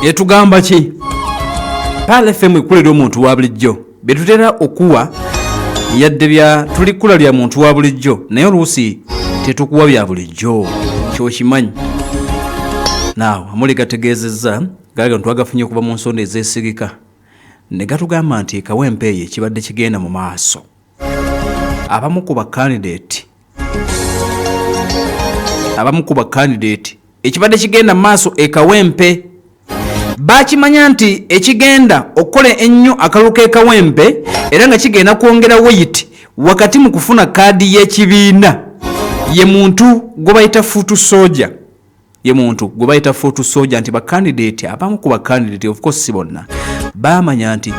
Etugamba ki? Pale FM ikulira omuntu wa bulijjo. Betutera okuwa yadde bya tulikula lya muntu wa bulijjo. Naye oluusi tetukuwa bya bulijjo. Kyo kimanyi. Naawe amuli gategeezezza gaga ntwagafunye kuba mu nsonda ezeesigika. Ne gatugamba nti Kawempe ye kibadde kigenda mu maaso. Abamu ku bakandidate ekibadde kigenda mu maaso Kawempe bakimanya nti ekigenda okukola ennyo akalulu k'Ekawempe era nga kigenda kwongera weight wakati mu kufuna kaadi y'ekibiina ye muntu gwe bayita fuutu soja. Nti bakandidate abamu ku bakandidate of course si bonna bamanya nti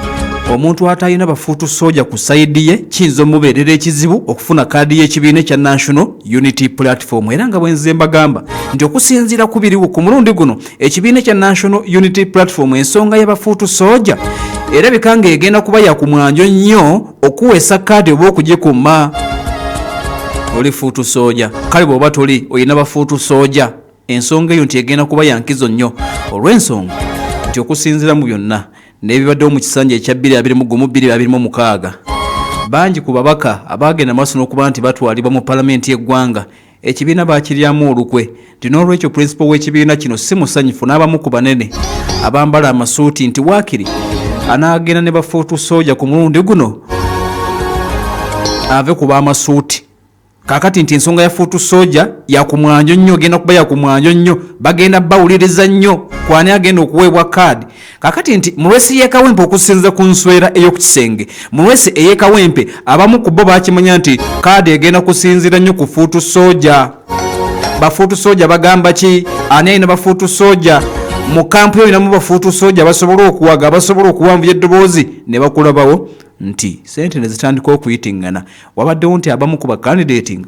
omuntu atalina bafuutu soja ku sayidi ye kiyinza omubeerera ekizibu okufuna kaadi y'ekibiina kya National Unity Platform. Era nga bwenze mbagamba nti okusinziira ku biriwo ku mulundi guno ekibiina kya National Unity Platform ensonga y'abafuutu soja era bikanga egenda kuba yakumwanjo nnyo okuweesa kaadi oba okugikuma. Oli fuutu soja kale bw'oba toli oyina bafuutu soja ensonga eyo nti egenda kuba yankizo nnyo olw'ensonga nti okusinziira mu byonna n'ebibaddewo mu kisanja ekya 2025 bangi ku babaka abaagenda maaso n'okuba nti batwalibwa mu palamenti y'eggwanga ekibiina baakiryamu olukwe nti n'olwekyo principal w'ekibiina kino si musanyufu n'abamu ku banene abambala amasuuti nti waakiri anaagenda ne bafuutu soja ku mulundi guno ave ku b'amasuuti. Kakati nti ensonga ya fuutu soja yakumwanjo nnyo genda kuba yakumwanjo nnyo bagenda bawuliriza nnyo kwani agenda okuweebwa kaadi. Kakati nti mulwesi y'Ekawempe okusinza ku nswera ey'okukisenge mulwesi ey'Ekawempe abamu ku bo bakimanya nti kaadi egenda kusinzira nnyo ku fuutu soja. Bafuutu soja bagamba ki? Ani ayina bafuutu soja mu kampu yo inamu bafuutu soja basobola okuwaga basobola okuwanvuya eddoboozi ne bakulabawo nti sente ne zitandika okuyitingana. Wabaddewo nti abamu ku bakandidate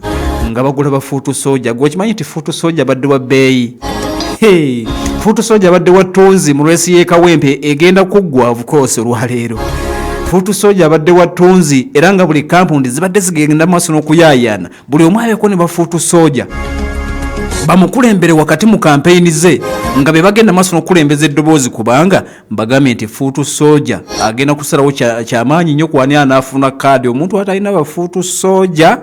nga bagula bafuutu soja. Gwe kimanyi nti fuutu soja badde wa bbeeyi. Fuutu soja badde wa ttunzi mu lwesi y'Ekawempe egenda kuggwa of course olwaleero. Fuutu soja badde wa ttunzi era nga buli kampundi zibadde zigenda maaso n'okuyaayaana buli omu abeeko ne bafuutu soja bamukulembere wakati mu kampeyini ze nga be bagenda maaso n'okulembeza eddoboozi kubanga mbagambye nti fuutu soja agenda kusalawo kyamaanyi nnyo kwani anaafuna kaadi omuntu atalina bafuutu soja.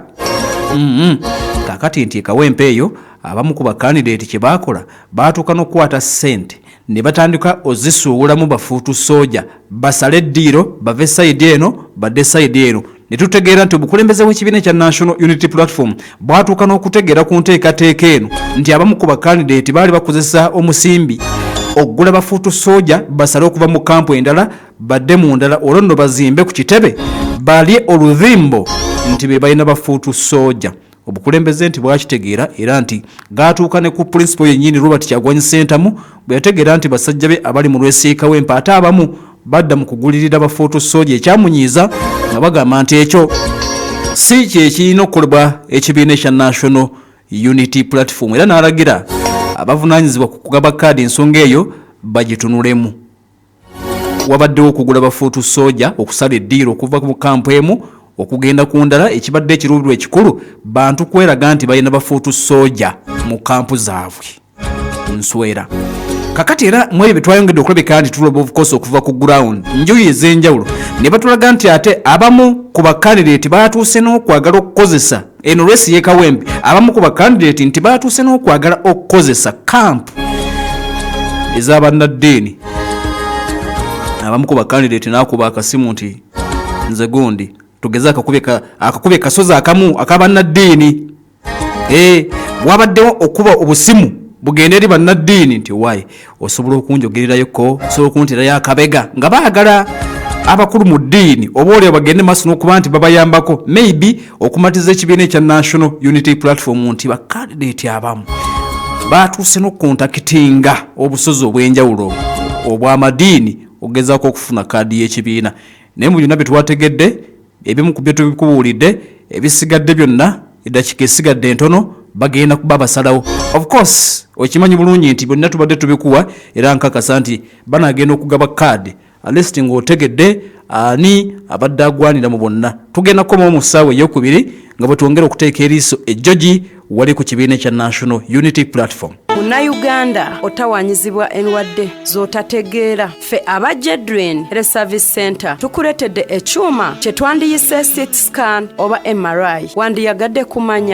Kakati nti Kawempe eyo abamu ku bakandidate kye baakola baatuuka n'okukwata ssente ne batandika ozisuubulamu bafuutu soja basale eddiiro bave sayidi eno badde sayidi eno. Ne tutegeera nti obukulembeze bw'ekibiina kya National Unity Platform bwatuuka n'okutegeera ku nteekateeka eno nti abamu ku bakandidate baali bakozesa omusimbi okugula bafuutu soja basale okuva mu kampu endala badde mu ndala olwo nno bazimbe ku kitebe balye oluzimbo nti be balina bafuutu soja. Obukulembeze nti bwakitegeera era nti gaatuuka ne ku principal yennyini Robert Kyagulanyi Ssentamu bwe yategeera nti basajja be abali mu lwesi y'Ekawempe ate abamu badda mu kugulirira bafuutu soja ekyamunyiiza nga bagamba nti ekyo si kye kirina okukolebwa ekibiina ekya National Unity Platform era n'alagira abavunaanyizibwa ku kugaba kaadi ensonga eyo bagitunulemu. Wabaddewo okugula bafuutu soja okusala eddiiro okuva mu kampu emu okugenda ku ndala ekibadde ekiruubirirwa ekikulu bantu kweraga nti balina bafuutu soja mu kampu zaabwe nswera. Kakati era mwebyo twayongedde okulabika nti tuloba of course okuva ku ground njuyi ez'enjawulo ne batulaga nti ate abamu ku bakandidate baatuuse n'okwagala okukozesa eno lwesi y'Ekawempe abamu ku bakandidate nti baatuuse n'okwagala okukozesa kampu ez'abannaddiini. Abamu ku bakandidate n'akuba akasimu nti nze gundi tugeze akakube kasozi akamu ak'abannaddiini. Wabaddewo okuba obusimu bugende eri bannaddiini nti waayi osobola okunjogererayoko osobola okunterayo akabega nga baagala abakulu mu ddiini oba olio bagende maaso n'okuba nti babayambako maybe okumatiza ekibiina ekya National Unity Platform nti bakandidate abamu baatuuse n'okuntakitinga obusozi obw'enjawulo obw'amadiini ogezaako okufuna kaadi y'ekibiina. Naye mu byonna bye twategedde ebimu ku byo tubikubuulidde ebisigadde byonna eddakiika esigadde ntono bagenda kuba basalawo. Of course okimanyi bulungi nti byonna tubadde tubikuwa era nkakasa nti banaagenda okugaba kaadi at least ng'otegedde ani abadde agwanira mu bonna. Tugenda kukomawo mu ssaawa ey'okubiri nga bwe twongera okuteeka eriiso ejjogi wali ku kibiina kya National Unity Platform. Munnayuganda otawanyizibwa endwadde z'otategeera. Ffe aba Jedwin Health Service Center tukuletedde ekyuma kye twandiyise CT scan oba MRI. Wandiyagadde kumanya